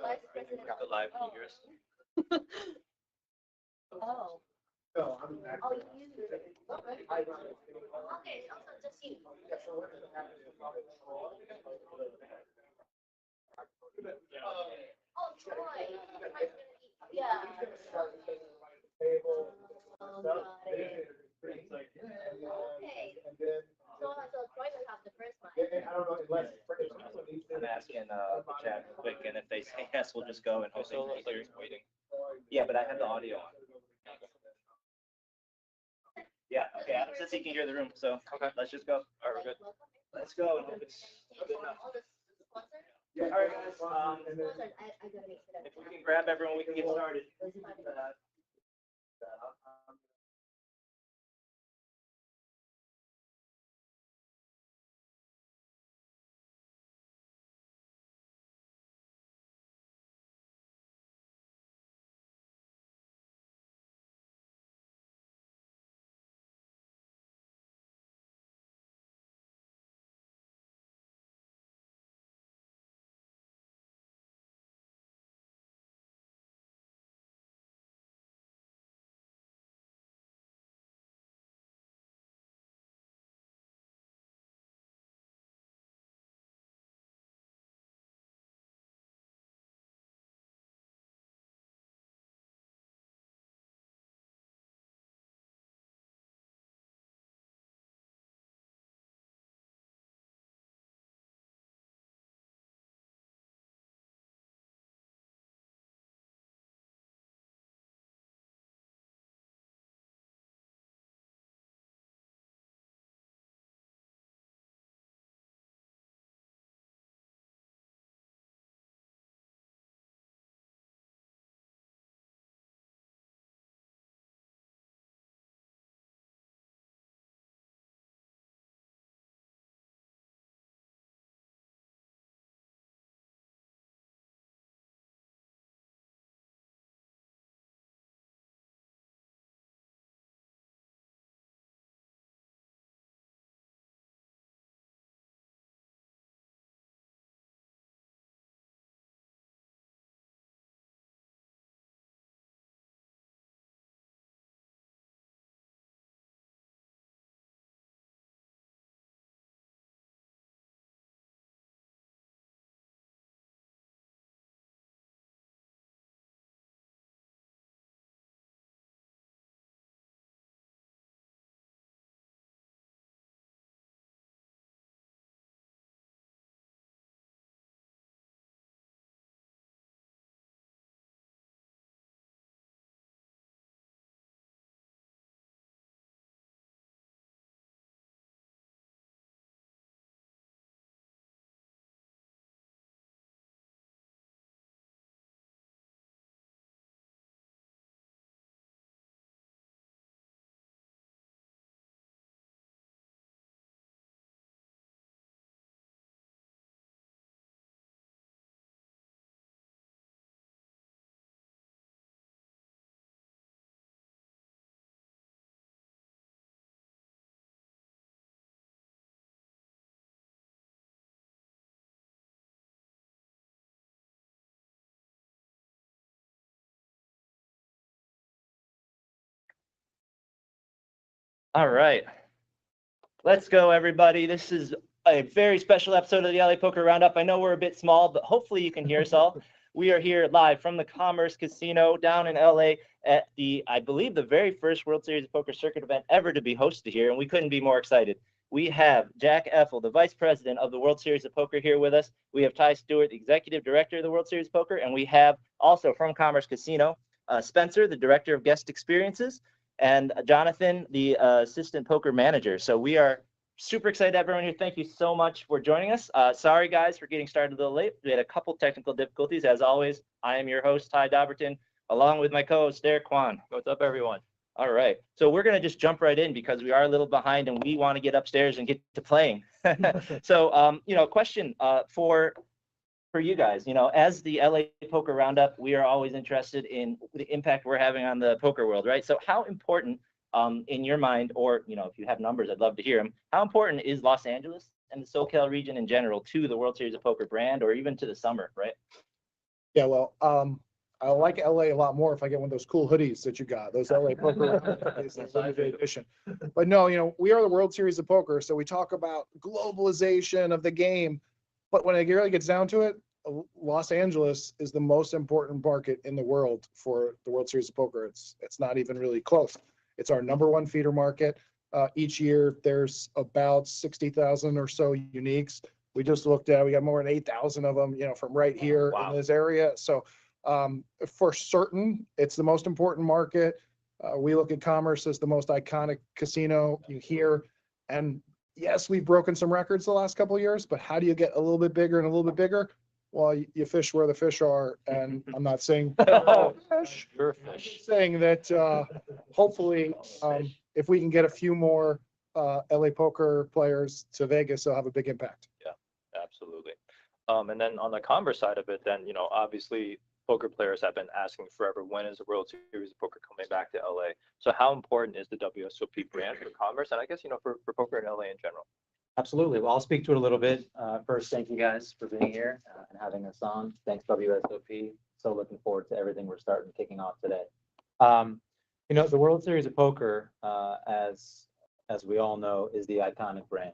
Vice President. Got the live figures. Oh. Oh, you. Okay, also just you. Oh, Troy. Yeah. Oh, got it. Okay. So Troy will have the first one. I'm asking the chat real quick, and if they say yes, we'll just go and hope So they like waiting. Yeah, but I have the audio on. Yeah, okay, Adam says he can hear the room, so Okay. let's just go. All right, we're good. Let's go and hope it's good enough. All the sponsors. Yeah, all right, guys. Sponsors, I gotta make sure that. If we can grab everyone, we can get started. All right. Let's go, everybody. This is a very special episode of the LA Poker Roundup. I know we're a bit small, but hopefully you can hear us all. We are here live from the Commerce Casino down in LA at the, I believe, the very first World Series of Poker circuit event ever to be hosted here, and we couldn't be more excited. We have Jack Effel, the Vice President of the World Series of Poker, here with us. We have Ty Stewart, the Executive Director of the World Series of Poker, and we have also from Commerce Casino, Spencer, the Director of Guest Experiences, and Jonathan, the Assistant Poker Manager. So we are super excited to have everyone here. Thank you so much for joining us. Sorry, guys, for getting started a little late. We had a couple technical difficulties. As always, I am your host, Ty Dobberton, along with my co-host, Derek Kwan. What's up, everyone? All right. So we're going to just jump right in because we are a little behind and we want to get upstairs and get to playing. So, question for you guys, as the LA Poker Roundup, we are always interested in the impact we're having on the poker world, right? So how important in your mind, or, if you have numbers, I'd love to hear them. How important is Los Angeles and the SoCal region in general to the World Series of Poker brand, or even to the summer, right? Yeah, well, I like LA a lot more if I get one of those cool hoodies that you got, those LA Poker hoodies, that limited edition. But no, we are the World Series of Poker, so we talk about globalization of the game. But when it really gets down to it, Los Angeles is the most important market in the world for the World Series of Poker. It's not even really close. It's our #1 feeder market. Each year, there's about 60,000 or so uniques. We just looked at, we got more than 8,000 of them, from right here in this area. So for certain, it's the most important market. We look at Commerce as the most iconic casino you hear. And yes, we've broken some records the last couple of years, but how do you get a little bit bigger and a little bit bigger? Well, you fish where the fish are. And I'm not saying fish. You're a I'm fish. just saying that hopefully, if we can get a few more LA Poker players to Vegas, they'll have a big impact. Yeah, absolutely. And then on the Commerce side of it, then, obviously poker players have been asking forever, when is the World Series of Poker coming back to LA? So how important is the WSOP brand for Commerce? And I guess, for poker in LA in general. Absolutely. Well, I'll speak to it a little bit. First, thank you guys for being here and having us on. Thanks, WSOP. So looking forward to everything we're kicking off today. The World Series of Poker, as we all know, is the iconic brand.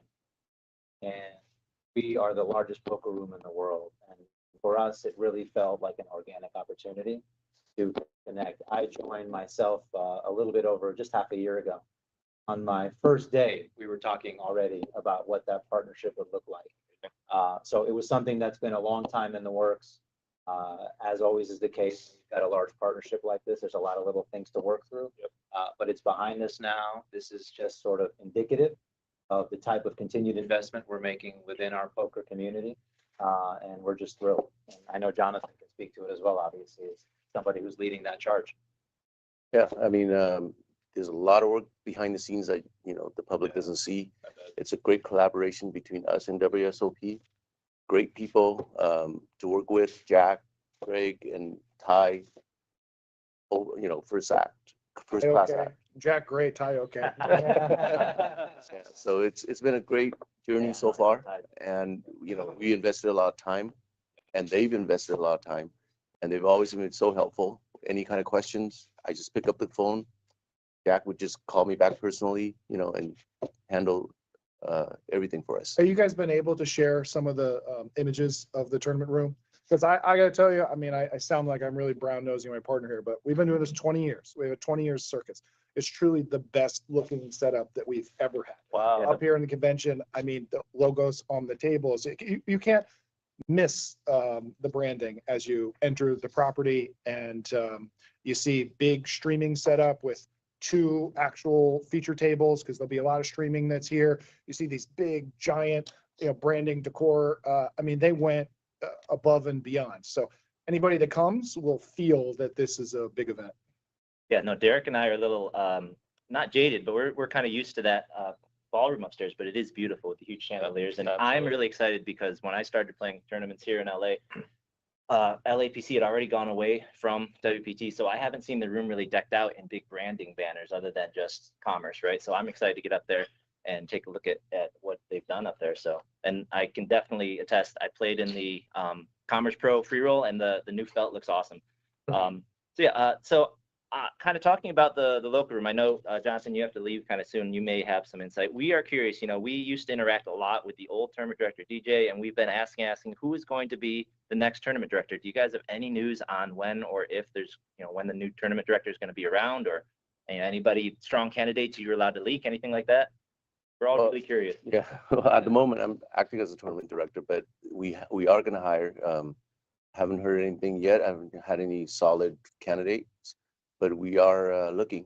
And we are the largest poker room in the world. And for us, it really felt like an organic opportunity to connect. I joined myself a little bit over just half a year ago. On my first day, we were talking already about what that partnership would look like. So it was something that's been a long time in the works. As always is the case, you've got a large partnership like this, there's a lot of little things to work through. Yep. But it's behind us now. This is just sort of indicative of the type of continued investment we're making within our poker community. And we're just thrilled. And I know Jonathan can speak to it as well, obviously, as somebody who's leading that charge. Yeah, I mean, there's a lot of work behind the scenes that, the public doesn't see. It's a great collaboration between us and WSOP. Great people to work with, Jack, Greg, and Ty. First class act. Jack, great, Ty, okay. Yeah, so it's been a great journey so far, and we invested a lot of time, and they've invested a lot of time, and they've always been so helpful. Any kind of questions, I just pick up the phone. Jack would just call me back personally, and handle everything for us. Have you guys been able to share some of the images of the tournament room? Because I got to tell you, I mean, I sound like I'm really brown nosing my partner here, but we've been doing this 20 years. We have a 20 years circus. It's truly the best looking setup that we've ever had. Wow. Up here in the convention, I mean, the logos on the tables, you can't miss the branding as you enter the property, and you see big streaming setup with 2 actual feature tables, because there'll be a lot of streaming that's here. You see these big giant branding decor. I mean, they went above and beyond. So anybody that comes will feel that this is a big event. Yeah, no, Derek and I are a little not jaded, but we're kind of used to that ballroom upstairs, but it is beautiful with the huge chandeliers. And I'm really excited because when I started playing tournaments here in LA, LAPC had already gone away from WPT, so I haven't seen the room really decked out in big branding banners other than just Commerce, right? So I'm excited to get up there and take a look at what they've done up there. So, and I can definitely attest, I played in the Commerce Pro free roll, and the new felt looks awesome. Kind of talking about the local room, I know, Jonathan, you have to leave kind of soon. You may have some insight. We are curious, we used to interact a lot with the old tournament director, DJ, and we've been asking who is going to be the next tournament director. Do you guys have any news on when or if there's, when the new tournament director is going to be around, or anybody strong candidates you're allowed to leak, anything like that? We're all really curious. Yeah, well, at the moment, I'm acting as a tournament director, but we are going to hire. Haven't heard anything yet. I haven't had any solid candidates, but we are looking.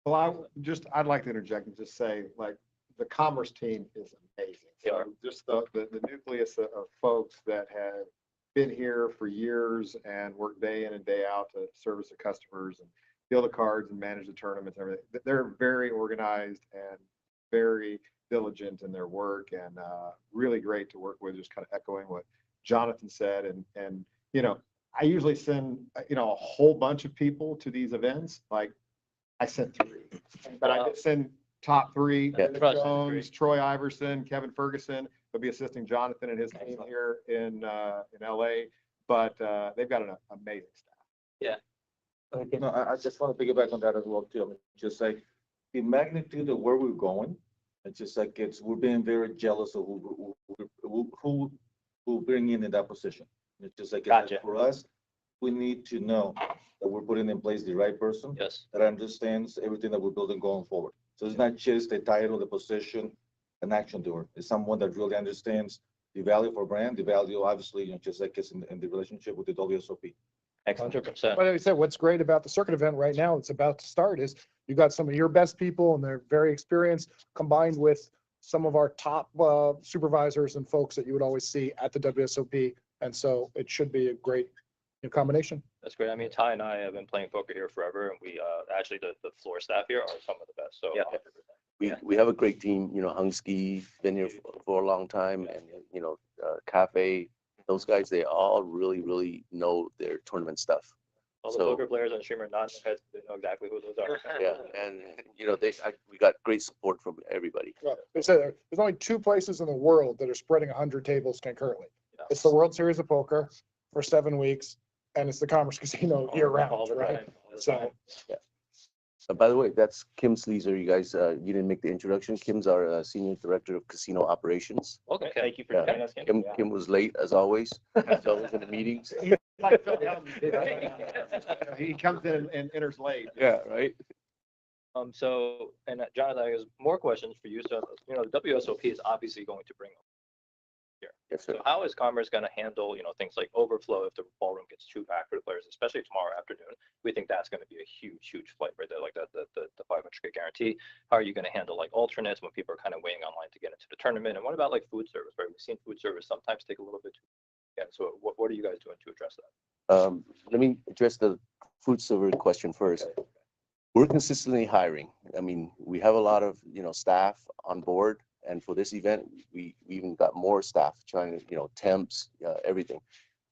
Well, I'd like to interject and just say, like, the Commerce team is amazing. So just the nucleus of folks that have been here for years and work day in and day out to service the customers and deal the cards and manage the tournaments and everything. They're very organized and very diligent in their work, and really great to work with. Just kind of echoing what Jonathan said, and I usually send a whole bunch of people to these events. Like, I sent 3, but I did send top three, Yeah. Dennis Trust. Jones, Troy Iverson, Kevin Ferguson. They'll be assisting Jonathan and his team here in LA, but they've got an amazing staff. No, I just want to piggyback on that as well too. I mean, just like the magnitude of where we're going, it's just like we're being very jealous of who will bring in that position. It's just like Gotcha. for us, we need to know that we're putting in place the right person Yes. that understands everything that we're building going forward. So it's not just the title, the position, an action doer. It's someone that really understands the value for brand, the value, obviously, just like it's in the relationship with the WSOP. Excellent. 100%. But like I said, what's great about the circuit event right now, it's about to start, is you got some of your best people and they're very experienced, combined with some of our top supervisors and folks that you would always see at the WSOP. And so it should be a great combination. That's great. I mean, Ty and I have been playing poker here forever, and we actually the floor staff here are some of the best. So Yeah. 100%. We have a great team, Hungsky, been here for a long time, and, Cafe, those guys, they all really know their tournament stuff. All the So- poker players on stream are nodding their heads. They know exactly who those are. Yeah, and, we got great support from everybody. Well, they said there's only two places in the world that are spreading 100 tables concurrently. Yeah. It's the World Series of Poker for 7 weeks, and it's the Commerce Casino year All round, the right? time. All the So, time. By the way, that's Kim Sleazer. You guys, you didn't make the introduction. Kim's our Senior Director of Casino Operations. Okay. Thank you for Yeah. joining us, Kim. Kim was late as always, so was in the meetings. He comes in and enters late. Yeah, right? So, and Jonathan, I guess more questions for you. So, the WSOP is obviously going to bring here. Yes, sir. So how is Commerce going to handle, things like overflow if the ballroom gets too packed for the players, especially tomorrow afternoon? We think that's going to be a huge flight right there, like the 500K guarantee. How are you going to handle like alternates when people are kind of waiting online to get into the tournament? And what about like food service, right? We've seen food service sometimes take a little bit too. Yeah. So what are you guys doing to address that? Let me address the food service question first. We're consistently hiring. I mean, we have a lot of, staff on board. And for this event, we even got more staff trying to, temps, everything.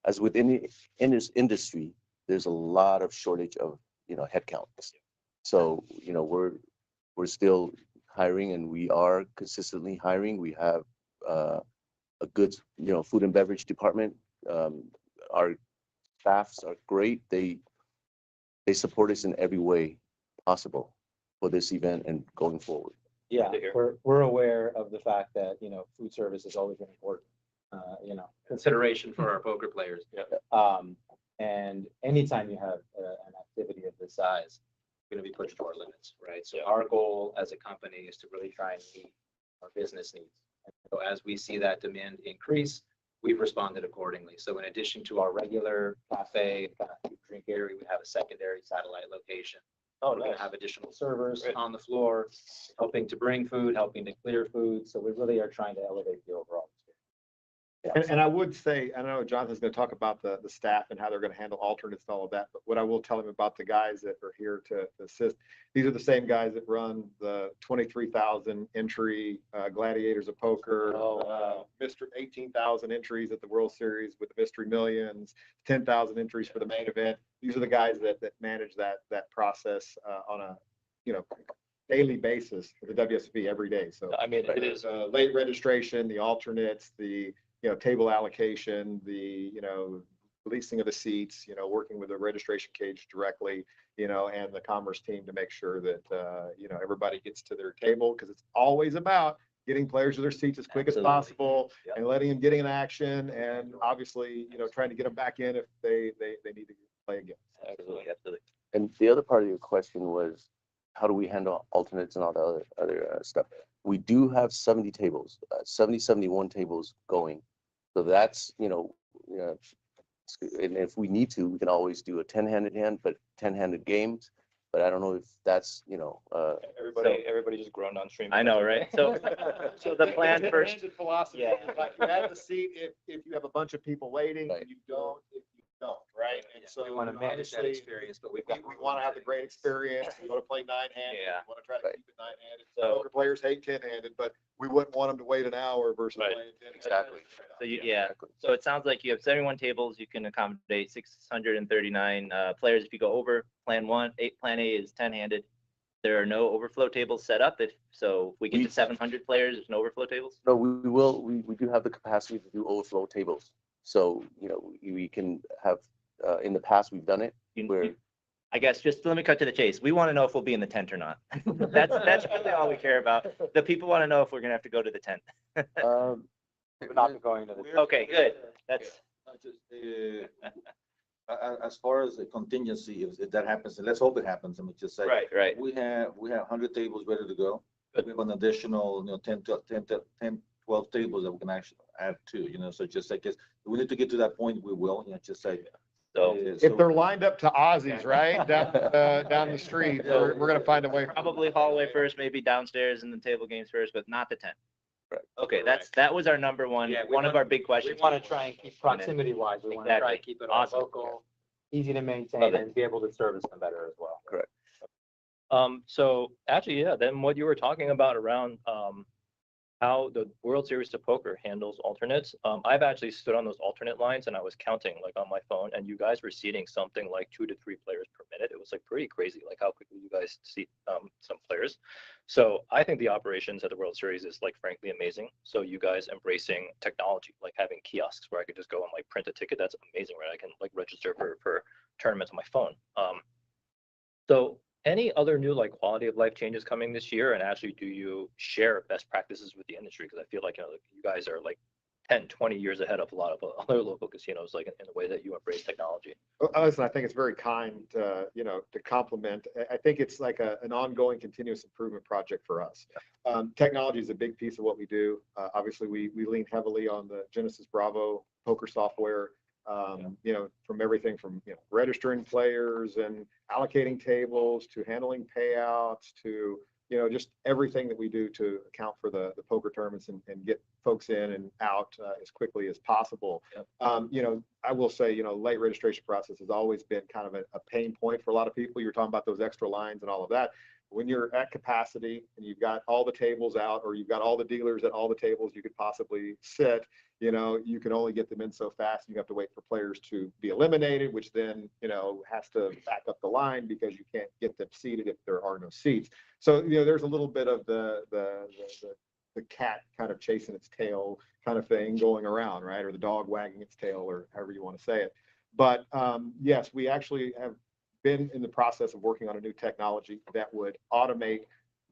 As with any in this industry, there's a lot of shortage of, headcount. So, we're still hiring, and we are consistently hiring. We have a good, food and beverage department. Our staffs are great. They support us in every way possible for this event and going forward. Yeah, to hear. we're aware of the fact that, food service has always been important, consideration for our poker players. Yeah. And anytime you have an activity of this size, we're gonna be pushed to our limits, right? So our goal as a company is to really try and meet our business needs. And so as we see that demand increase, we've responded accordingly. So in addition to our regular cafe, kind of drink area, we have a secondary satellite location. Oh, We're gonna nice. have additional servers Great. on the floor, helping to bring food, helping to clear food. So we really are trying to elevate the overall experience. And I would say, I know Jonathan's going to talk about the staff and how they're going to handle alternates and all of that, but what I will tell him about the guys that are here to assist, these are the same guys that run the 23,000 entry Gladiators of Poker, Mr. 18,000 entries at the World Series with the Mystery Millions, 10,000 entries for the main event. These are the guys that manage that process on a, daily basis for the WSOP every day. So I mean, it is. late registration, the alternates, the table allocation, the leasing of the seats, working with the registration cage directly, and the Commerce team to make sure that everybody gets to their table, because it's always about getting players to their seats as quick Absolutely. as possible Yep. and letting them get in action, and obviously trying to get them back in if they need to play again. Absolutely. And the other part of your question was, how do we handle alternates and all the other stuff? We do have 70 tables, 71 tables going. So that's, and if we need to, we can always do a 10-handed hand, but 10-handed games. But I don't know if that's, Everybody just groaned on stream. I know, right? So the plan It's first. a rigid philosophy. Yeah. Like, you have the seat if you have a bunch of people waiting, Right. and you don't if you don't, right? And so We want to manage that obviously, experience, but we want to have the great experience. We want to play 9-handed. Yeah. We want to try to Right. keep it 9-handed. So- Poker players hate 10-handed, but we wouldn't want them to wait an hour versus Right. playing 10. Exactly. So so it sounds like you have 71 tables. You can accommodate 639 players. If you go over plan A is 10-handed. there are no overflow tables set up. If we get to 700 players, there's no overflow tables. No, we do have the capacity to do overflow tables. So, we can have, in the past, we've done it where. I guess just let me cut to the chase. We want to know if we'll be in the tent or not. That's really all we care about. The people want to know if we're gonna have to go to the tent. We're not going to the. Okay, good. That's As far as the contingency, if that happens, and let's hope it happens, I mean, just say. right. We have 100 tables ready to go. We have an additional, 10, 12 tables that we can actually add to, so just like, if we need to get to that point, we will, just say. So If they're lined up to Ozzy's, right, down the street, we're gonna find a way. probably hallway first, maybe downstairs and then table games first, but not the tent. Right. Okay, that was our number one, Yeah, one of our big We questions. want to try and keep proximity wise. We want to try Exactly. and keep it all Awesome. local, easy to maintain, Love it. and be able to service them better as well. Correct. So actually, yeah, then what you were talking about around, how the World Series of Poker handles alternates. I've actually stood on those alternate lines and I was counting like on my phone, and you guys were seating something like 2 to 3 players per minute. It was like pretty crazy, like how quickly you guys seat some players. So I think the operations at the World Series is like frankly amazing. So you guys embracing technology, like having kiosks where I could just go and like print a ticket. That's amazing, right? I can like register for tournaments on my phone. So any other new like quality of life changes coming this year? And actually, do you share best practices with the industry? Because I feel like, you guys are like 10, 20 years ahead of a lot of other local casinos, like in the way that you embrace technology. Listen, I think it's very kind, to compliment. I think it's like an ongoing continuous improvement project for us. Technology is a big piece of what we do. Obviously, we lean heavily on the Genesis Bravo poker software. From everything from registering players and allocating tables to handling payouts to just everything that we do to account for the poker tournaments and get folks in and out as quickly as possible. Yep. I will say late registration process has always been kind of a pain point for a lot of people. You're talking about those extra lines and all of that. When you're at capacity and you've got all the tables out, or you've got all the dealers at all the tables you could possibly sit, you can only get them in so fast. You have to wait for players to be eliminated, which then, has to back up the line because you can't get them seated if there are no seats. So, there's a little bit of the cat kind of chasing its tail kind of thing going around, right? Or the dog wagging its tail, or however you want to say it. But yes, we actually have been in the process of working on a new technology that would automate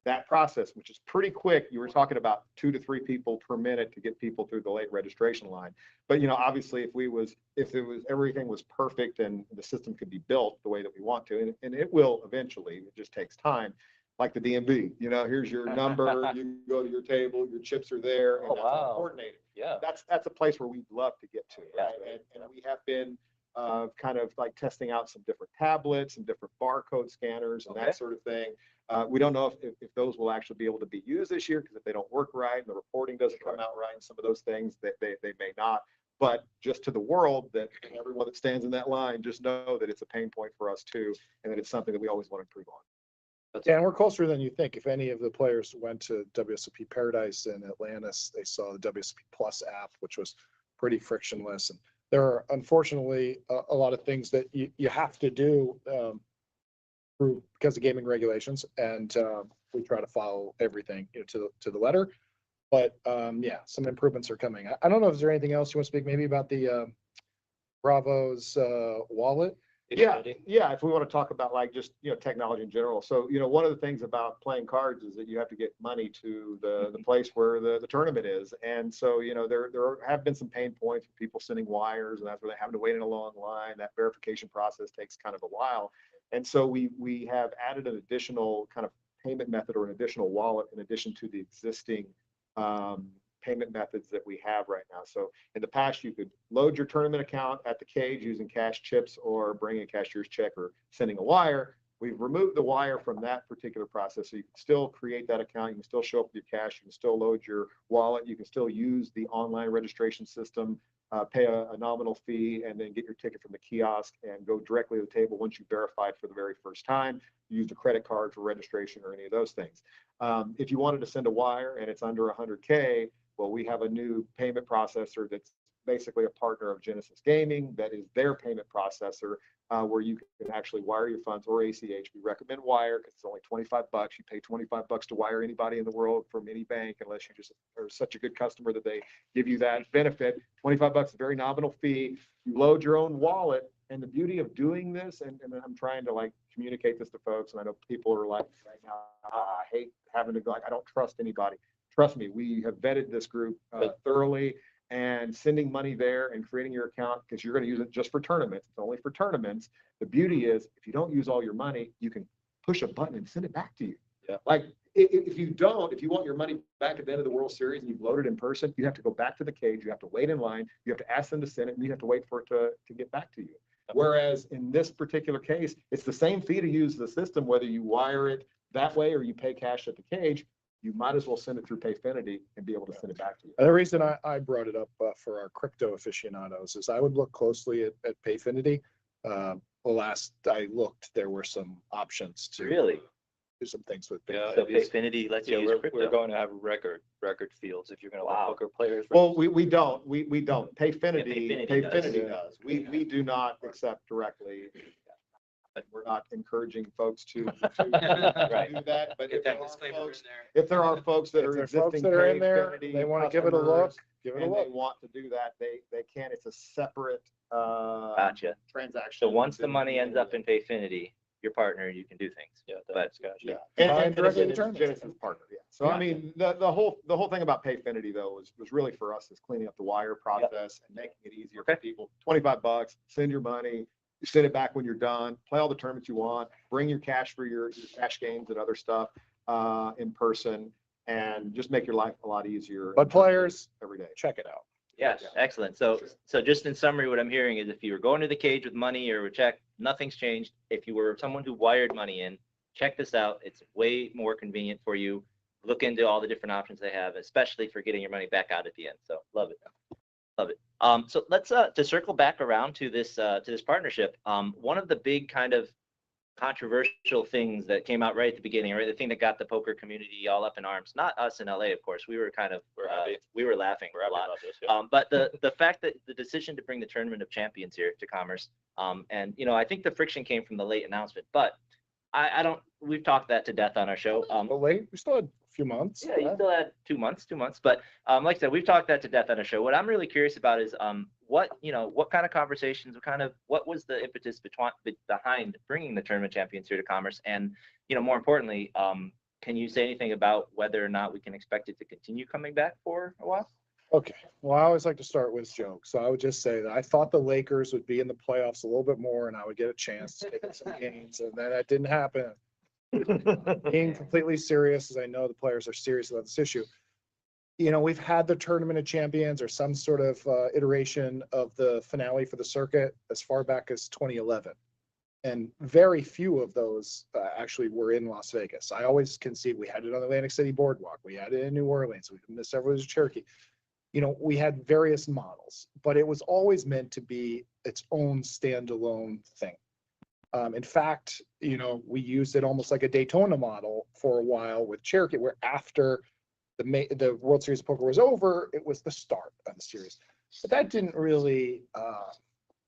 that process, which is pretty quick. You were talking about 2 to 3 people per minute to get people through the late registration line. But obviously, if everything was perfect and the system could be built the way that we want to, and it will eventually, it just takes time. Like the DMV, here's your number, you go to your table, your chips are there, and Oh, that's all wow. coordinated. Yeah. That's a place where we'd love to get to, Yeah. right? And we have been kind of like testing out some different tablets and different barcode scanners and Okay. that sort of thing. We don't know if those will actually be able to be used this year, because if they don't work right and the reporting doesn't come out right and some of those things, that they may not. But just to the world, that everyone that stands in that line, just know that it's a pain point for us too, and that it's something that we always want to improve on. Yeah, and we're closer than you think. If any of the players went to WSOP Paradise in Atlantis, they saw the WSOP Plus app, which was pretty frictionless. And there are unfortunately a lot of things that you have to do because of gaming regulations, and we try to follow everything to the letter. But yeah, some improvements are coming. I don't know if there's anything else you want to speak maybe about the Bravo's wallet. Yeah. If we want to talk about like just technology in general. So one of the things about playing cards is that you have to get money to the place where the tournament is, and so there have been some pain points with people sending wires, and that's where they have to wait in a long line. That verification process takes kind of a while, and so we have added an additional kind of payment method or an additional wallet in addition to the existing payment methods that we have right now. So in the past, you could load your tournament account at the cage using cash chips or bringing a cashier's check or sending a wire. We've removed the wire from that particular process. So you can still create that account. You can still show up with your cash. You can still load your wallet. You can still use the online registration system, pay a nominal fee, and then get your ticket from the kiosk and go directly to the table once you've verified for the very first time. Use a credit card for registration or any of those things. If you wanted to send a wire and it's under 100K, well, we have a new payment processor that's basically a partner of Genesis Gaming that is their payment processor, where you can actually wire your funds or ACH. We recommend wire because it's only $25. You pay $25 to wire anybody in the world from any bank, unless you just are such a good customer that they give you that benefit. $25 is a very nominal fee. You load your own wallet. And the beauty of doing this, and I'm trying to like communicate this to folks, and I know people are like right now, I hate having to go, like, I don't trust anybody. Trust me, we have vetted this group thoroughly, and sending money there and creating your account, because you're going to use it just for tournaments. It's only for tournaments. The beauty is if you don't use all your money, you can push a button and send it back to you. Yeah. Like if you want your money back at the end of the World Series and you've loaded in person, you have to go back to the cage, you have to wait in line, you have to ask them to send it, and you have to wait for it to get back to you. Whereas in this particular case, it's the same fee to use the system, whether you wire it that way or you pay cash at the cage. You might as well send it through Payfinity and be able to send it back to you. The reason I brought it up for our crypto aficionados is I would look closely at Payfinity. Last I looked, there were some options to Really? do some things with Yeah, Payfinity. So it is. Payfinity lets you Yeah, use we're crypto. going to have record fields if you're going to let Wow. poker players. Well, we don't. We don't. Payfinity Payfinity does. We do not accept directly. And we're not encouraging folks to do that. But if there are folks that If are there's folks existing that are in there, Payfinity they want to give it a look, customers give it a and they look. want to do that, they can. It's a separate Gotcha. transaction. So once the money ends up in Payfinity, your partner, you can do things. Yeah, But that's gotcha. Yeah. Fine, directly Genesis- determined. Genesis partner, yeah. So I mean, the whole thing about Payfinity though was really for us is cleaning up the wire process and making it easier for Okay. people. $25, send your money, you send it back when you're done, play all the tournaments you want, bring your cash for your cash games and other stuff in person, and just make your life a lot easier. But players, every day. check it out. yes, excellent. So just in summary, what I'm hearing is if you were going to the cage with money or a check, nothing's changed. If you were someone who wired money in, check this out. It's way more convenient for you. Look into all the different options they have, especially for getting your money back out at the end. So love it. Love it. So let's to circle back around to this partnership. One of the big kind of controversial things that came out right at the beginning, right? The thing that got the poker community all up in arms, not us in LA, of course. We were kind of, happy. we were laughing We're a happy lot. about this, yeah. But the fact that the decision to bring the Tournament of Champions here to Commerce, and I think the friction came from the late announcement, but I don't, we've talked that to death on our show. But wait, we still had a few months. Yeah, you still had 2 months, but like I said, we've talked that to death on our show. What I'm really curious about is what kind of conversations, what was the impetus behind bringing the Tournament Champions here to Commerce, and more importantly, can you say anything about whether or not we can expect it to continue coming back for a while? Okay, well, I always like to start with jokes. So I would just say that I thought the Lakers would be in the playoffs a little bit more and I would get a chance to take some games, and then that didn't happen. Being completely serious, as I know the players are serious about this issue. We've had the Tournament of Champions or some sort of iteration of the finale for the circuit as far back as 2011. And very few of those actually were in Las Vegas. I always concede we had it on the Atlantic City Boardwalk. We had it in New Orleans. We missed several of Cherokee. We had various models, but it was always meant to be its own standalone thing. In fact, we used it almost like a Daytona model for a while with Cherokee, where after the World Series of Poker was over, it was the start of the series. But that didn't really,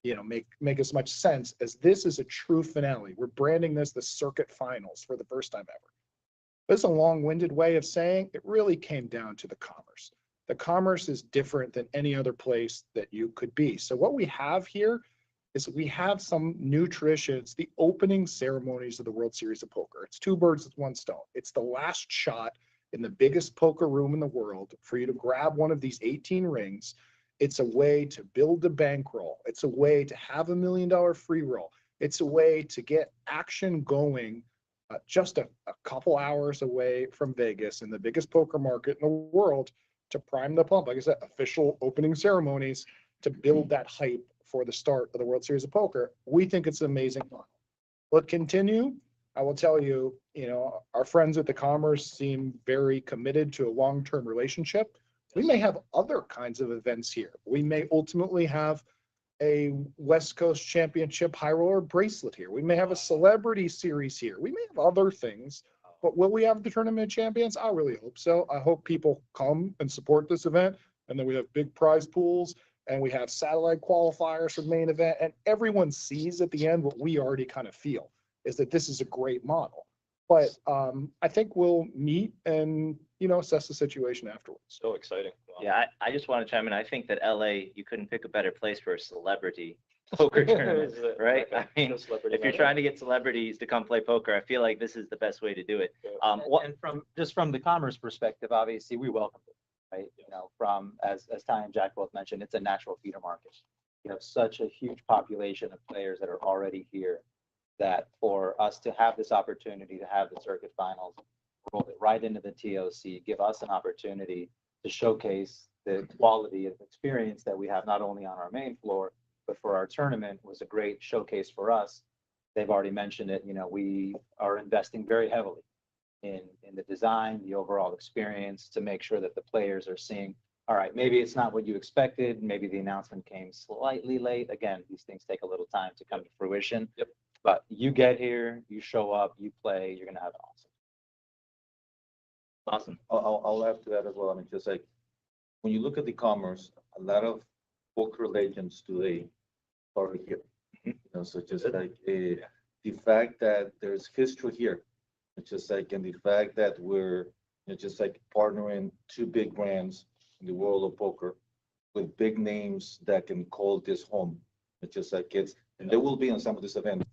make as much sense as this is a true finale. We're branding this the circuit finals for the first time ever. This is a long-winded way of saying it really came down to the Commerce. The Commerce is different than any other place that you could be. So what we have here is we have some new traditions, the opening ceremonies of the World Series of Poker. It's two birds with one stone. It's the last shot in the biggest poker room in the world for you to grab one of these 18 rings. It's a way to build a bankroll. It's a way to have $1 million free roll. It's a way to get action going just a couple hours away from Vegas in the biggest poker market in the world to prime the pump. Like I said, official opening ceremonies to build that hype for the start of the World Series of Poker. We think it's an amazing model. Will it continue? I will tell you, our friends at the Commerce seem very committed to a long-term relationship. We may have other kinds of events here. We may ultimately have a West Coast Championship high roller bracelet here. We may have a celebrity series here. We may have other things, but will we have the Tournament of Champions? I really hope so. I hope people come and support this event, and then we have big prize pools and we have satellite qualifiers for the main event, and everyone sees at the end what we already kind of feel, is that this is a great model. But I think we'll meet and, assess the situation afterwards. So exciting. Wow. Yeah, I just want to chime in. I think that LA, you couldn't pick a better place for a celebrity poker tournament, right? I mean, if you're trying to get celebrities to come play poker, I feel like this is the best way to do it. And from the commerce perspective, obviously, we welcome it, right? From, as Ty and Jack both mentioned, it's a natural feeder market. You have such a huge population of players that are already here, that for us to have this opportunity to have the circuit finals, roll it right into the TOC, give us an opportunity to showcase the quality of experience that we have not only on our main floor, but for our tournament, was a great showcase for us. They've already mentioned it, we are investing very heavily in the design, the overall experience, to make sure that the players are seeing, all right, maybe it's not what you expected, maybe the announcement came slightly late. Again, these things take a little time to come to fruition. Yep. But you get here, you show up, you play, you're gonna have an Awesome. I'll add to that as well. I mean, just like, when you look at the commerce, a lot of poker legends today are here. So just like the fact that there's history here, it's just like, and the fact that we're just like partnering two big brands in the world of poker with big names that can call this home. It's just like and there will be on some of these events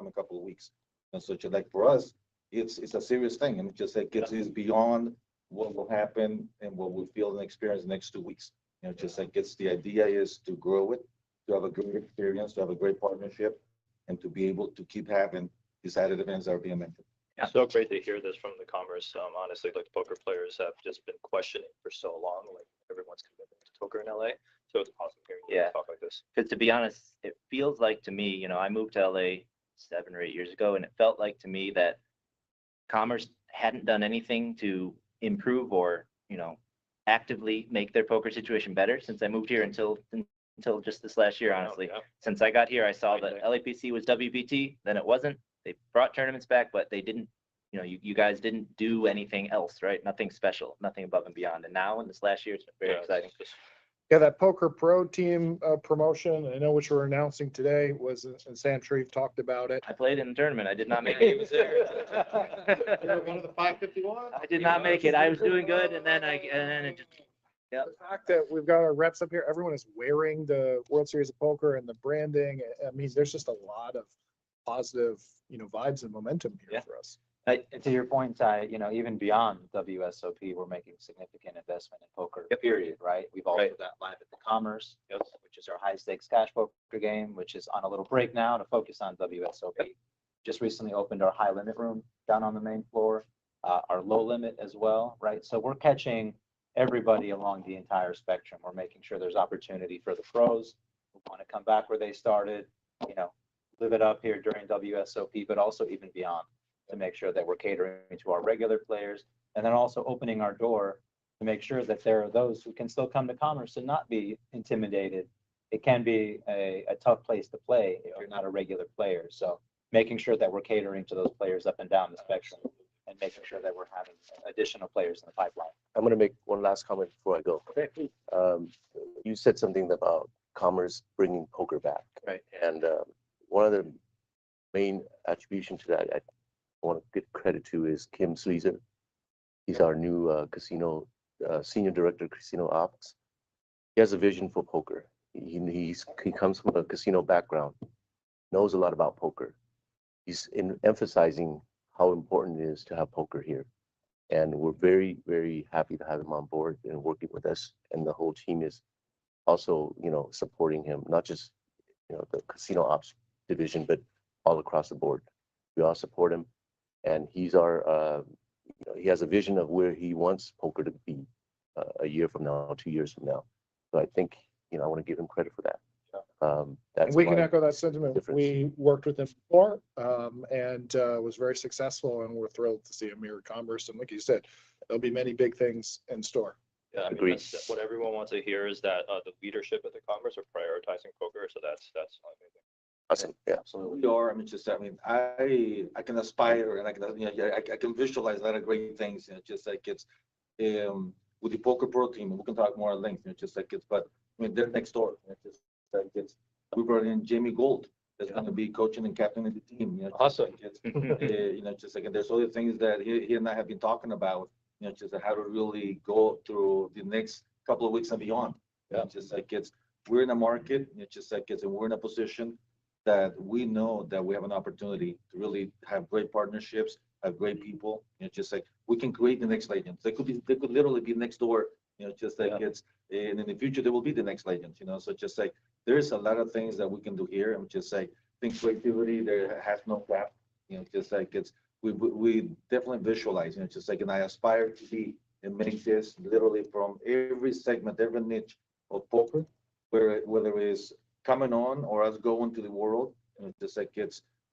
in a couple of weeks. And so just like for us, it's a serious thing, and it just like is beyond what will happen and what we'll feel and experience the next 2 weeks. Just like the idea is to grow it, to have a great experience, to have a great partnership, and to be able to keep having these added events that are being mentioned. Yeah. So great to hear this from the Commerce. Honestly, like, poker players have just been questioning for so long, like everyone's commitment to poker in LA. So it's awesome hearing you talk like this. Because to be honest, it feels like to me, I moved to LA 7 or 8 years ago, and it felt like to me that Commerce hadn't done anything to improve or, actively make their poker situation better since I moved here until just this last year, honestly. Yeah. Since I got here, I saw that LAPC was WPT, then it wasn't. They brought tournaments back, but they didn't, you guys didn't do anything else, right? Nothing special, nothing above and beyond. And now in this last year, it's been very exciting. Yeah, that Poker Pro team promotion, I know what you're announcing today was, and Sam Shreve talked about it. I played in the tournament. I did not make it. He was there. You're one of the 551? I did not make it. I was doing good, and then it just. The fact that we've got our reps up here, everyone is wearing the World Series of Poker and the branding. I mean, there's just a lot of positive, vibes and momentum here for us. To your point, Ty, even beyond WSOP, we're making significant investment in poker, period, right? We've also got Live at the Commerce, which is our high stakes cash poker game, which is on a little break now to focus on WSOP. Just recently opened our high limit room down on the main floor, our low limit as well, right? So we're catching everybody along the entire spectrum. We're making sure there's opportunity for the pros who want to come back where they started, live it up here during WSOP, but also even beyond, to make sure that we're catering to our regular players, and then also opening our door to make sure that there are those who can still come to Commerce and not be intimidated. It can be a tough place to play if you're not a regular player. So making sure that we're catering to those players up and down the spectrum, and making sure that we're having additional players in the pipeline. I'm going to make one last comment before I go. Okay. You said something about Commerce bringing poker back. Right. And one of the main attribution to that, I want to give credit to, is Kim Sleezer. He's our new casino senior director of casino ops. He has a vision for poker. He comes from a casino background, knows a lot about poker. He's emphasizing how important it is to have poker here. And we're very, very happy to have him on board and working with us. And the whole team is also, supporting him, not just, the casino ops division, but all across the board. We all support him. And he's our, he has a vision of where he wants poker to be a year from now, 2 years from now. So I think, I want to give him credit for that. That's We can my echo that sentiment. difference. We worked with him before and was very successful, and we're thrilled to see him here at Commerce. And like you said, there'll be many big things in store. Yeah, I mean, Agreed. that's what everyone wants to hear, is that the leadership at the Commerce are prioritizing poker. So that's amazing. awesome. Yeah. Absolutely. We are, I can aspire, and I can visualize a lot of great things, just like it's with the Poker Pro team, and we can talk more at length, just like but I mean, they're next door. It's just like we brought in Jamie Gold. That's going to be coaching and captaining the team. You know, Awesome. you know, just like, and there's other things that he and I have been talking about, you know, just how to really go through the next couple of weeks and beyond. You know, just like we're in a market, it's just like and we're in a position that we know that we have an opportunity to really have great partnerships, have great people. You know, just like we can create the next Legends. They could literally be next door. You know, just like and in the future there will be the next Legends. You know, so just like there's a lot of things that we can do here. I'm just like think creativity there has no cap. You know, just like we definitely visualize. You know, just like and I aspire to be and make this literally from every segment, every niche of poker, whether it's coming on or us going to the world, and just like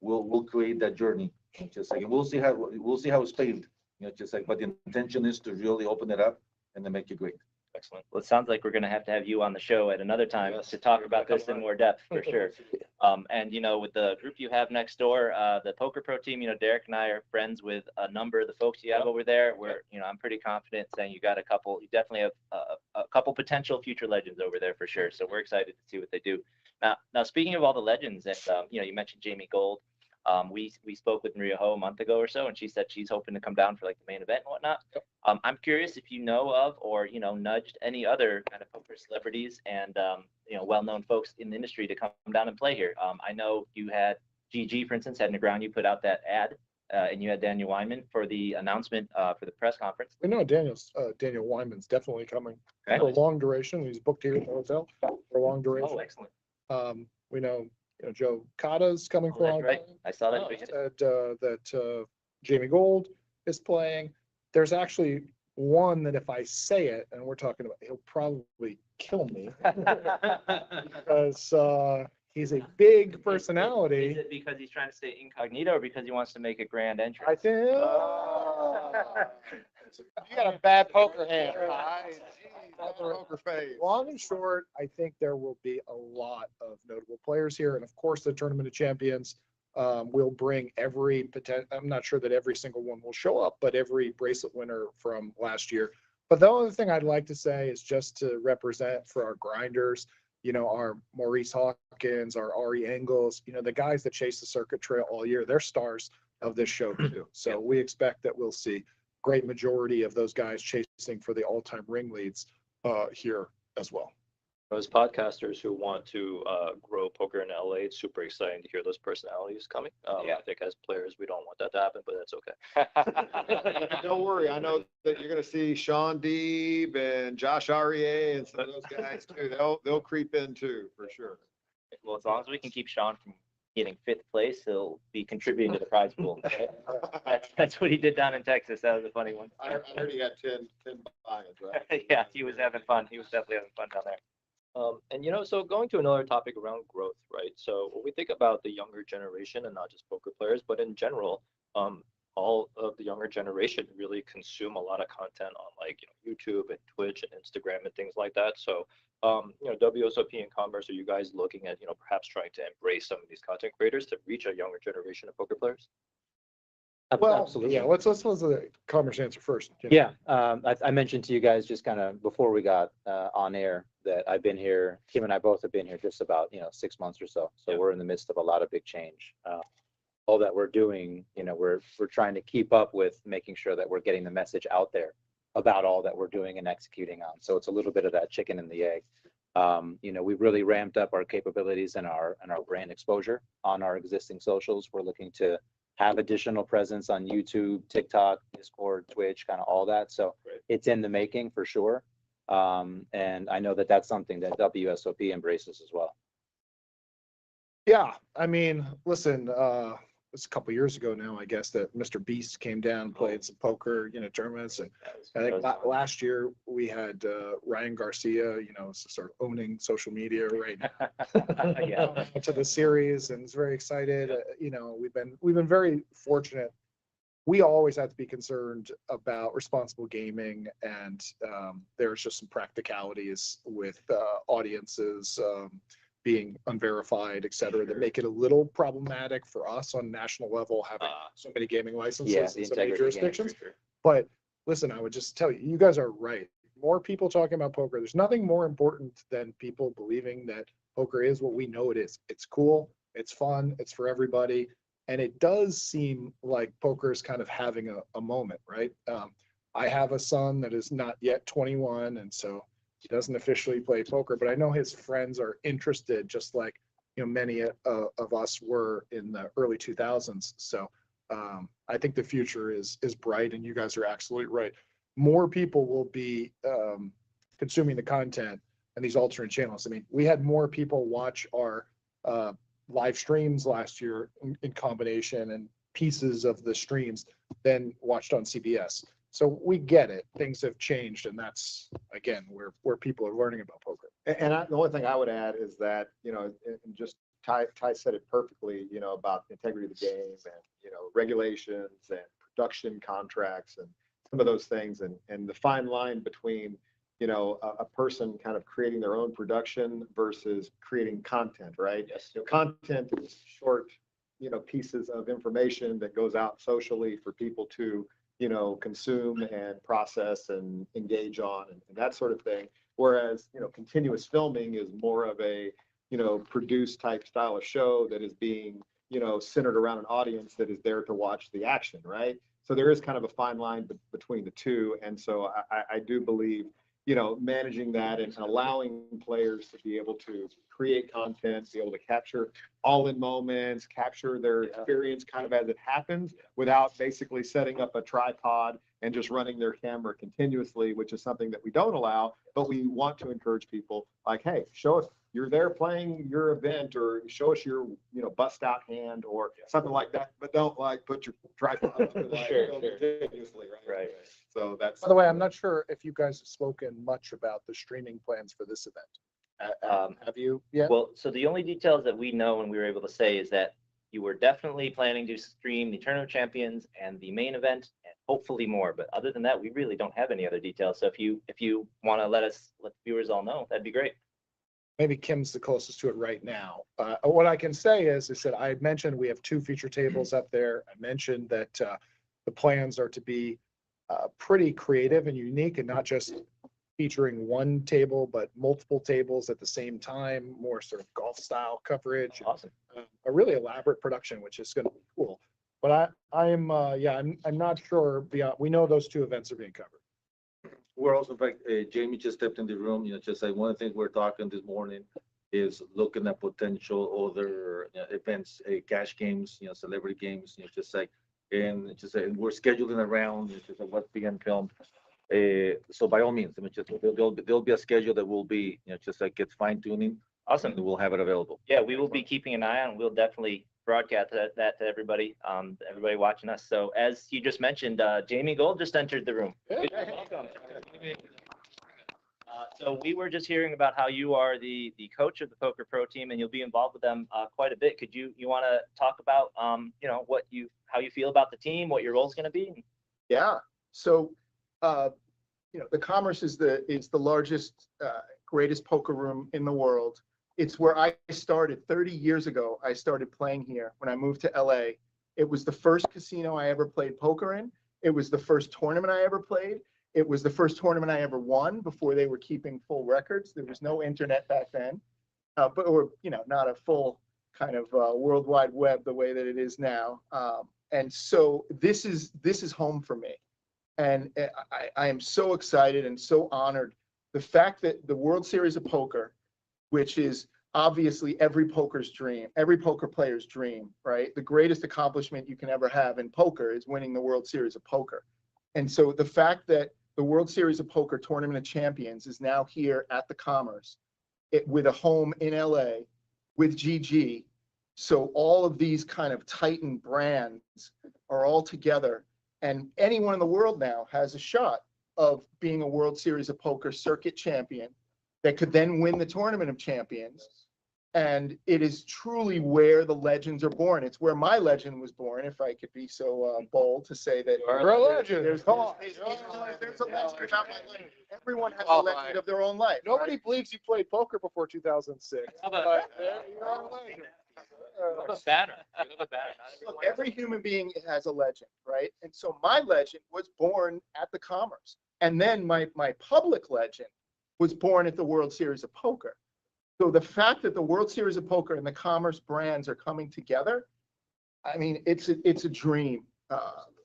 we'll create that journey. And just like and we'll see how it's paved. You know, just like but the intention is to really open it up and then make it great. Excellent. Well, it sounds like we're going to have you on the show at another time Yes, to talk you're about gonna this come in on. more depth for sure. And you know, with the group you have next door, the Poker Pro team, you know, Derek and I are friends with a number of the folks you have over there. Where you know, I'm pretty confident saying you definitely have a couple potential future legends over there for sure. So we're excited to see what they do. Now speaking of all the legends, and you know, you mentioned Jamie Gold. We spoke with Maria Ho a month ago or so, and she said she's hoping to come down for like the main event and whatnot. I'm curious if you know of or you know nudged any other kind of poker celebrities and you know well-known folks in the industry to come down and play here. I know you had GG, for instance, had Neground. You put out that ad, and you had Daniel Wyman for the announcement for the press conference. We know Daniel Wyman's definitely coming Okay. for a long duration. He's booked here at the hotel for a long duration. Oh, excellent. We know, you know, Joe Cotta's coming Oh, for a that's long right. time. I saw that. Oh, tweet. That Jamie Gold is playing. There's actually one that if I say it, and we're talking about, he'll probably kill me because he's a big personality. Is it because he's trying to stay incognito or because he wants to make a grand entrance? I think. You got a bad poker hand. Poker face. Long and short, I think there will be a lot of notable players here. And of course, the Tournament of Champions will bring every potential. I'm not sure that every single one will show up, but every bracelet winner from last year. But the other thing I'd like to say is just to represent for our grinders, you know, our Maurice Hawkins, our Ari Engels, you know, the guys that chase the circuit trail all year, they're stars of this show too. So we expect that we'll see great majority of those guys chasing for the all-time ring leads here as well. As podcasters who want to grow poker in LA, it's super exciting to hear those personalities coming. I think as players, we don't want that to happen, but that's okay. Don't worry, I know that you're gonna see Sean Deeb and Josh Aryeh and some of those guys too. They'll creep in too, for sure. Well, as long as we can keep Sean from getting 5th place, he'll be contributing to the prize pool. That's what he did down in Texas. That was a funny one. I heard he had 10 buy-ins, right? Yeah, he was having fun. He was definitely having fun down there. And you know, so going to another topic around growth, right? So when we think about the younger generation and not just poker players, but in general, all of the younger generation really consume a lot of content on like, you know, YouTube and Twitch and Instagram and things like that. So, you know, WSOP and Commerce, are you guys looking at, you know, perhaps trying to embrace some of these content creators to reach a younger generation of poker players? Well, Absolutely. yeah, let's the Commerce answer first. you know. Yeah, I mentioned to you guys just kind of before we got on air that I've been here, Kim and I both have been here just about, 6 months or so. So Yeah. we're in the midst of a lot of big change. All that we're doing, we're trying to keep up with making sure that we're getting the message out there about all that we're doing and executing on. So it's a little bit of that chicken and the egg. We've really ramped up our capabilities and our brand exposure on our existing socials. We're looking to have additional presence on YouTube, TikTok, Discord, Twitch, kind of all that. So It's in the making for sure. And I know that that's something that WSOP embraces as well. Yeah, I mean, listen, it's a couple years ago now, I guess, that Mr. Beast came down, played some poker, tournaments. And I think last year we had Ryan Garcia, sort of owning social media right now. Yeah. To the series and is very excited. We've been very fortunate. We always have to be concerned about responsible gaming, and there's just some practicalities with audiences being unverified, et cetera, that make it a little problematic for us on national level, having so many gaming licenses in so many jurisdictions. But listen, I would just tell you, you guys are right. more people talking about poker. There's nothing more important than people believing that poker is what we know it is. It's cool, it's fun, it's for everybody. And it does seem like poker is kind of having a moment, right? I have a son that is not yet 21, and so he doesn't officially play poker, but I know his friends are interested, just like, many of us were in the early 2000s. So I think the future is bright, and you guys are absolutely right. More people will be consuming the content and these alternate channels. I mean, we had more people watch our live streams last year in combination and pieces of the streams than watched on CBS. So we get it. Things have changed, and that's, again, where people are learning about poker. And the only thing I would add is that, and just Ty said it perfectly, about integrity of the game and, regulations and production contracts and some of those things, and the fine line between, a person kind of creating their own production versus creating content, right? Yes. Content is short, pieces of information that goes out socially for people to, consume and process and engage on and that sort of thing. Whereas, continuous filming is more of a, produced type style of show that is being, centered around an audience that is there to watch the action, right? So there is kind of a fine line between the two. And so I do believe, managing that and allowing players to be able to create content, be able to capture all in moments, capture their experience kind of as it happens without basically setting up a tripod and just running their camera continuously, which is something that we don't allow, but we want to encourage people like, hey, show us you're there playing your event, or show us your, bust out hand or something like that, but don't put your tripod up and continuously, right? So that's. By the way, I'm not sure if you guys have spoken much about the streaming plans for this event. Have you yet? Well, so the only details that we know and we were able to say is that you were definitely planning to stream the Tournament of Champions and the main event, and hopefully more. But other than that, we really don't have any other details. So if you want to let the viewers all know, that'd be great. Maybe Kim's the closest to it right now. What I can say is that I mentioned we have 2 feature tables up there. I mentioned that the plans are to be pretty creative and unique, and not just featuring one table, but multiple tables at the same time, more sort of golf style coverage. Awesome. A really elaborate production, which is going to be cool. But I'm not sure beyond, we know those 2 events are being covered. We're also, in fact, Jamie just stepped in the room, just like one of the things we're talking this morning is looking at potential other events, cash games, celebrity games, and we're scheduling around what's being filmed. So by all means, I mean, there'll be a schedule that will be, gets fine tuning. Awesome. And we'll have it available. Yeah, we will be keeping an eye on. We'll definitely broadcast that to everybody, everybody watching us. So as you just mentioned, Jamie Gold just entered the room. Welcome. So we were just hearing about how you are the coach of the Poker Pro team, and you'll be involved with them quite a bit. Could you want to talk about how you feel about the team, what your role is going to be? Yeah. So the Commerce is the largest, greatest poker room in the world. It's where I started 30 years ago. I started playing here when I moved to LA. It was the first casino I ever played poker in. It was the first tournament I ever played. It was the first tournament I ever won before they were keeping full records. There was no internet back then, or not a full kind of World Wide Web the way that it is now. And so this is home for me. And I am so excited and so honored. The fact that the World Series of Poker, which is obviously every poker's dream, every poker player's dream, right? The greatest accomplishment you can ever have in poker is winning the World Series of Poker. And so the fact that the World Series of Poker Tournament of Champions is now here at the Commerce, with a home in LA, with GG. So all of these kind of Titan brands are all together, and anyone in the world now has a shot of being a World Series of Poker circuit champion that could then win the Tournament of Champions. And it is truly where the legends are born. It's where my legend was born, if I could be so bold to say that. You're a legend. There's a legend about my life. Everyone has a legend of their own life. Nobody believes you played poker before 2006. How about But you're a legend. Look, every human being has a legend, right? And so my legend was born at the Commerce. And then my public legend was born at the World Series of Poker. So the fact that the World Series of Poker and the Commerce brands are coming together, I mean, it's a dream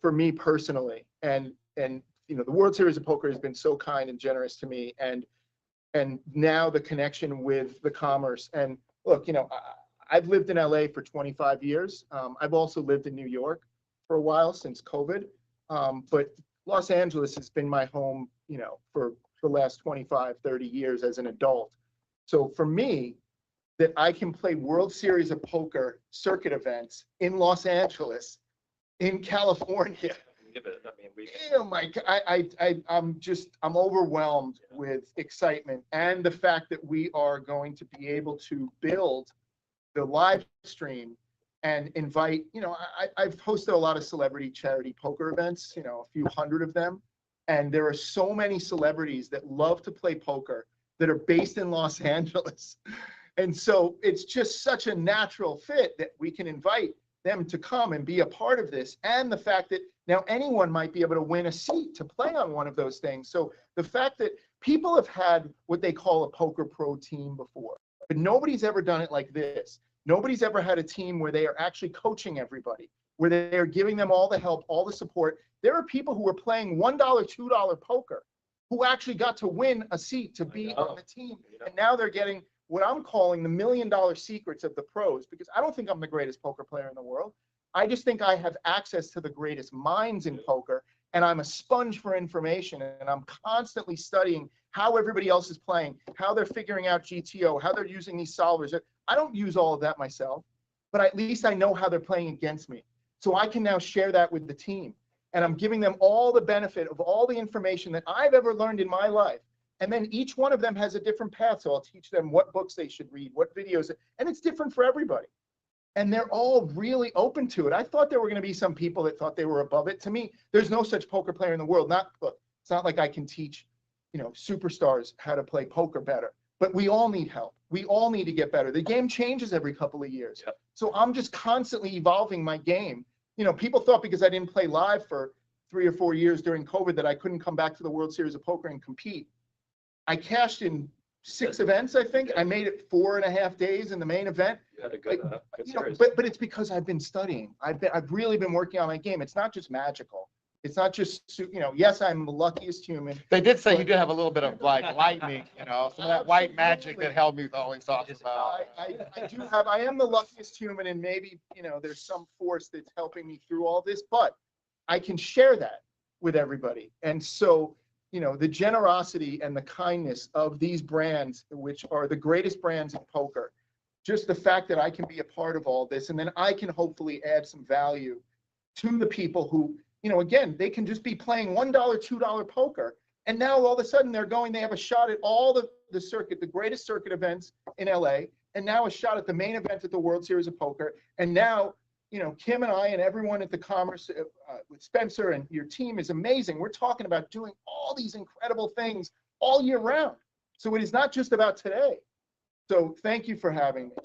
for me personally. And you know, the World Series of Poker has been so kind and generous to me, and now the connection with the Commerce. And look, you know, I've lived in LA for 25 years. I've also lived in New York for a while since COVID, but Los Angeles has been my home, you know, for the last 25, 30 years as an adult. So for me, that I can play World Series of Poker circuit events in Los Angeles, in California. Give it, I mean, Oh my God, I'm overwhelmed with excitement, and the fact that we are going to be able to build the live stream and invite, you know, I've hosted a lot of celebrity charity poker events, you know, a few hundred of them. And there are so many celebrities that love to play poker that are based in Los Angeles. And so it's just such a natural fit that we can invite them to come and be a part of this. And the fact that now anyone might be able to win a seat to play on one of those things. So the fact that people have had what they call a poker pro team before, but nobody's ever done it like this. Nobody's ever had a team where they are actually coaching everybody, where they are giving them all the help, all the support. There are people who are playing $1, $2 poker who actually got to win a seat to be on the team. And now they're getting what I'm calling the $1 million secrets of the pros, because I don't think I'm the greatest poker player in the world. I just think I have access to the greatest minds in poker, and I'm a sponge for information, and I'm constantly studying how everybody else is playing, how they're figuring out GTO, how they're using these solvers. I don't use all of that myself, but at least I know how they're playing against me. So I can now share that with the team, and I'm giving them all the benefit of all the information that I've ever learned in my life. And then each one of them has a different path. So I'll teach them what books they should read, what videos, and it's different for everybody. And they're all really open to it. I thought there were going to be some people that thought they were above it. To me, there's no such poker player in the world. Look, it's not like I can teach, you know, superstars how to play poker better, but we all need help. We all need to get better. The game changes every couple of years. Yep. So I'm just constantly evolving my game. You know, people thought because I didn't play live for 3 or 4 years during COVID that I couldn't come back to the World Series of Poker and compete. I cashed in 6 events, I think. I made it 4.5 days in the main event. you had a good, good You know, series. but it's because I've been studying. I've really been working on my game. It's not just magical. It's not just, you know, yes, I'm the luckiest human. They did say you did have a little bit of like lightning, you know, some of that white magic that Helmuth always talks about. I am the luckiest human, and maybe, you know, there's some force that's helping me through all this, but I can share that with everybody. And so, you know, the generosity and the kindness of these brands, which are the greatest brands in poker, just the fact that I can be a part of all this, and then I can hopefully add some value to the people who, you know, again, they can just be playing $1, $2 poker. And now all of a sudden they have a shot at all the circuit, the greatest circuit events in LA, and now a shot at the main event at the World Series of Poker. And now, you know, Kim and I and everyone at the Commerce with Spencer and your team is amazing. We're talking about doing all these incredible things all year round. So it is not just about today. So thank you for having me.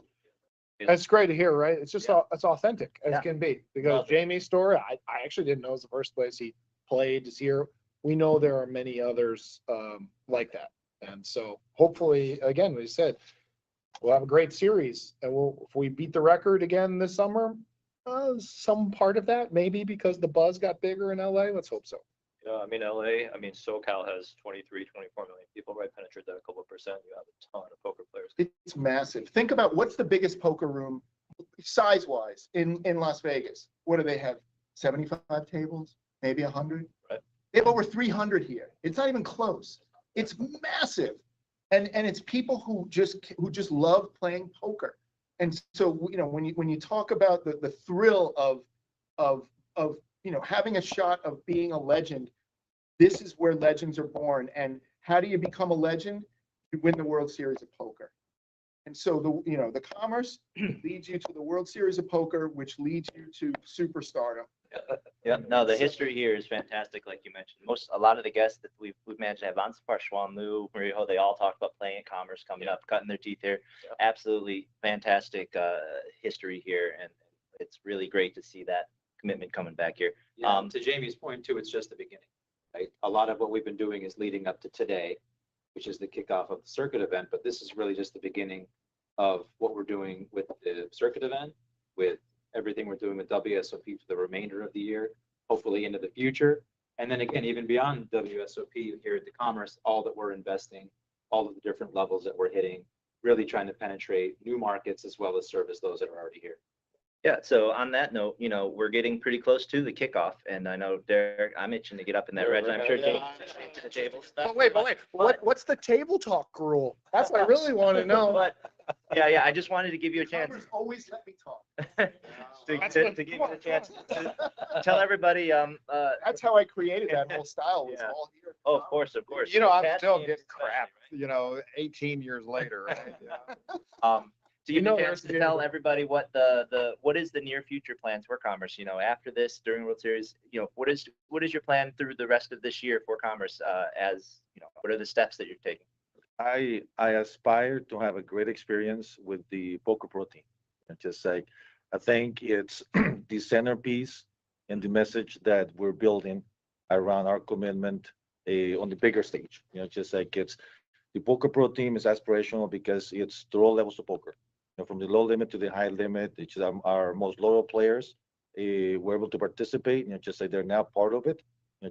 That's great to hear, right? It's just, it's authentic as Yeah. can be, because Love it. Jamie's story, I actually didn't know it was the first place he played is here. We know there are many others like that. And so hopefully, again, we said, we'll have a great series, and if we beat the record again this summer, some part of that, maybe because the buzz got bigger in LA. Let's hope so. Yeah, I mean, LA, I mean, SoCal has 23, 24 million people, right? Penetrate that a couple of percent. You have a ton of poker players. It's massive. Think about what's the biggest poker room size-wise in Las Vegas. What do they have? 75 tables, maybe 100? Right. They have over 300 here. It's not even close. It's massive. And it's people who just love playing poker. And so, you know, when you talk about the thrill of you know, having a shot of being a legend, this is where legends are born. And how do you become a legend? You win the World Series of Poker. And so the Commerce leads you to the World Series of Poker, which leads you to superstardom. Yeah, no, the history here is fantastic, like you mentioned. A lot of the guests that we've managed to have on so far, Schwan Liu, Marijo, they all talked about playing at Commerce coming up, cutting their teeth here. Yeah. Absolutely fantastic history here, and it's really great to see that commitment coming back here. Yeah, to Jamie's point too, it's just the beginning. right? A lot of what we've been doing is leading up to today, which is the kickoff of the circuit event, but this is really just the beginning of what we're doing with the circuit event, with everything we're doing with WSOP for the remainder of the year, hopefully into the future. And then again, even beyond WSOP here at the Commerce, all that we're investing, all of the different levels that we're hitting, really trying to penetrate new markets as well as service those that are already here. Yeah, so on that note, we're getting pretty close to the kickoff, and I know Derek, I'm itching to get up in that red. I'm sure James is itching to the table stuff. But wait, what's the table talk rule? That's what I really want to know. But yeah, I just wanted to give you a chance Congress always let me talk. to give you a chance to tell everybody. That's how I created that whole style, was Yeah. all here. Oh, of course. You know, I'm Cash still games getting especially, crap, right? 18 years later. Right? To give you a chance there's to the- tell everybody what what is the near future plans for Commerce? After this, during World Series, what is your plan through the rest of this year for Commerce? What are the steps that you're taking? I aspire to have a great experience with the Poker Pro team. And just say, I think it's the centerpiece and the message that we're building around our commitment on the bigger stage. Just like it's the Poker Pro team is aspirational because it's through all levels of poker. From the low limit to the high limit, which is our most loyal players, were able to participate. Just like they're now part of it.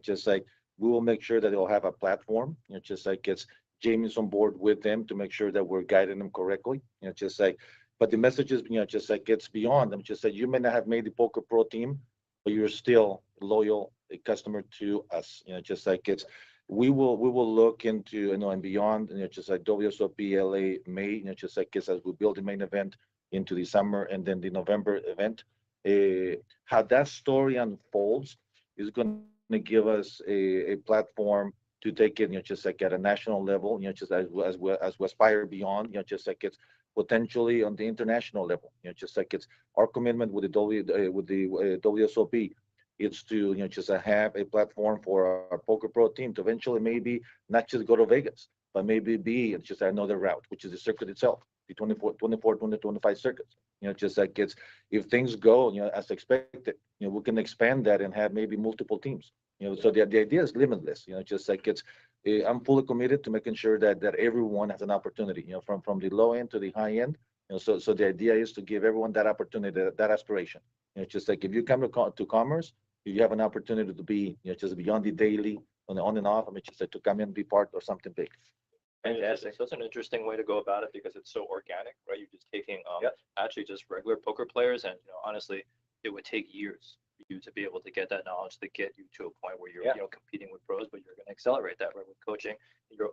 Just like we will make sure that they'll have a platform. Just like it's Jamie's on board with them to make sure that we're guiding them correctly. Just like, but the message is, just like it's beyond them. Just like you may not have made the Poker Pro team, but you're still loyal a customer to us. Just like it's, we will look into, and beyond, just like WSOP LA May, just like it's as we build the main event into the summer and then the November event, how that story unfolds is going to give us a platform to take it, just like at a national level, just as we aspire beyond, just like it's potentially on the international level, just like it's our commitment with the WSOP. It's to just have a platform for our Poker Pro team to eventually maybe not just go to Vegas, but maybe be just another route, which is the circuit itself, the 25 circuits. Just like it's, if things go as expected, we can expand that and have maybe multiple teams. So the idea is limitless. Just like it's, I'm fully committed to making sure that everyone has an opportunity. From the low end to the high end. So the idea is to give everyone that opportunity, that aspiration. Just like if you come to Commerce, you have an opportunity to be, just beyond the daily, on and off. Just like to come in and be part of something big. Fantastic. So it's an interesting way to go about it because it's so organic, right? You're just taking Yep. actually just regular poker players, and honestly, it would take years for you to be able to get that knowledge to get you to a point where you're Yeah. competing with pros, but you're going to accelerate that, right? With coaching,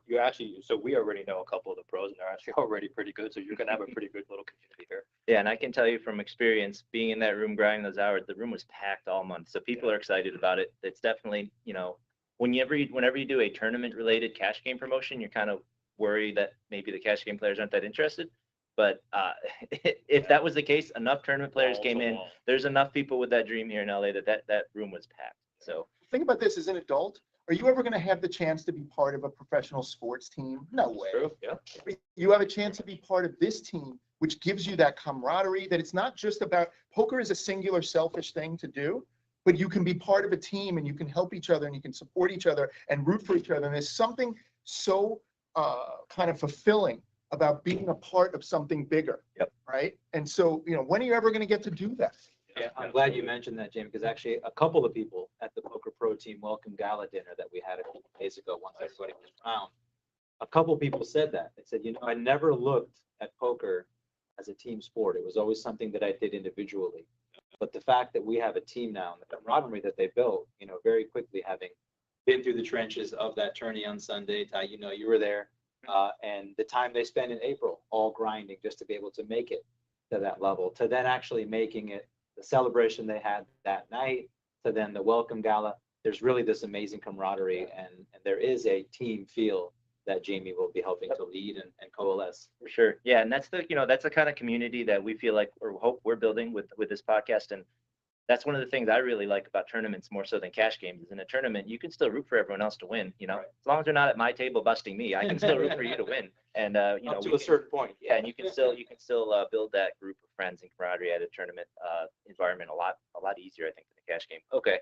you actually, so we already know a couple of the pros, and they're actually already pretty good. So you're going to have a pretty good little community here. Yeah, and I can tell you from experience, being in that room, grinding those hours, the room was packed all month. So people are excited about it. It's definitely, whenever you do a tournament-related cash game promotion, you're kind of worried that maybe the cash game players aren't that interested. But if that was the case, enough tournament players Wall came to in. wall. There's enough people with that dream here in LA that room was packed. So Think about this as an adult. Are you ever going to have the chance to be part of a professional sports team? No way. True. Yeah. You have a chance to be part of this team, which gives you that camaraderie, that it's not just about poker is a singular selfish thing to do, but you can be part of a team and you can help each other and you can support each other and root for each other. And there's something so kind of fulfilling about being a part of something bigger. Yep. Right. And so, when are you ever going to get to do that? Yeah, I'm glad you mentioned that, Jamie, because actually a couple of people at the Poker Pro Team Welcome Gala dinner that we had a couple of days ago, once everybody was around, a couple of people said that. They said, I never looked at poker as a team sport. It was always something that I did individually. But the fact that we have a team now, and the camaraderie that they built, very quickly, having been through the trenches of that tourney on Sunday, Ty, you were there, and the time they spent in April, all grinding just to be able to make it to that level, to then actually making it the celebration they had that night, to then the welcome gala. There's really this amazing camaraderie, and there is a team feel that Jamie will be helping to lead and coalesce. for sure. Yeah, and that's the kind of community that we feel like or hope we're building with this podcast. And That's one of the things I really like about tournaments more so than cash games. Is in a tournament, you can still root for everyone else to win. You know, as long as they're not at my table busting me, I can still root for you to win. And you know, Up to we a can- certain point. yeah, and you can still build that group of friends and camaraderie at a tournament environment a lot easier, I think, than a cash game. Okay,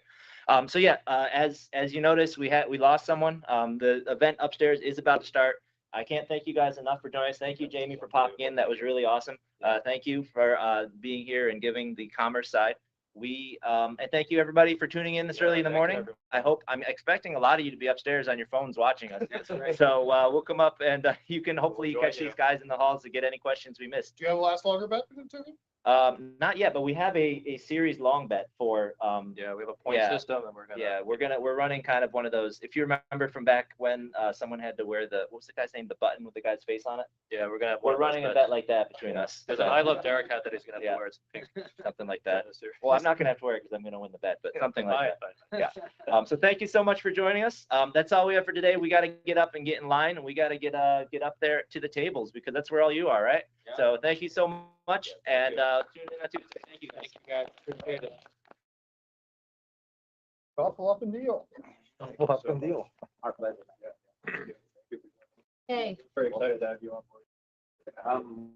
so yeah, as you notice, we lost someone. The event upstairs is about to start. I can't thank you guys enough for joining us. Thank you, Jamie, for popping in. That was really awesome. Thank you for being here and giving the commerce side. And thank you everybody for tuning in this early in the morning. I'm expecting a lot of you to be upstairs on your phones watching us. So we'll come up and you can hopefully catch these guys in the halls to get any questions we missed. Do you have a last longer bet? Timmy? Not yet, but we have a series long bet for Yeah, we have a point Yeah. system and we're running kind of one of those. If you remember from back when someone had to wear what was the guy's name? The button with the guy's face on it. yeah, we're gonna have We're running a bet like that between us. There's an I Love Derek hat that he's gonna have Yeah. to wear. It's pink. Something like that. Well, I'm not gonna have to wear it because I'm gonna win the bet, but something like that. So thank you so much for joining us. That's all we have for today. We got to get up and get in line, and we got to get up there to the tables because that's where all you are, right? Yeah. So thank you so much, and tune in on Tuesday. Thank you guys. Appreciate it. Awful up and deal. Up and deal. Our pleasure. Hey. Very excited to have you on board.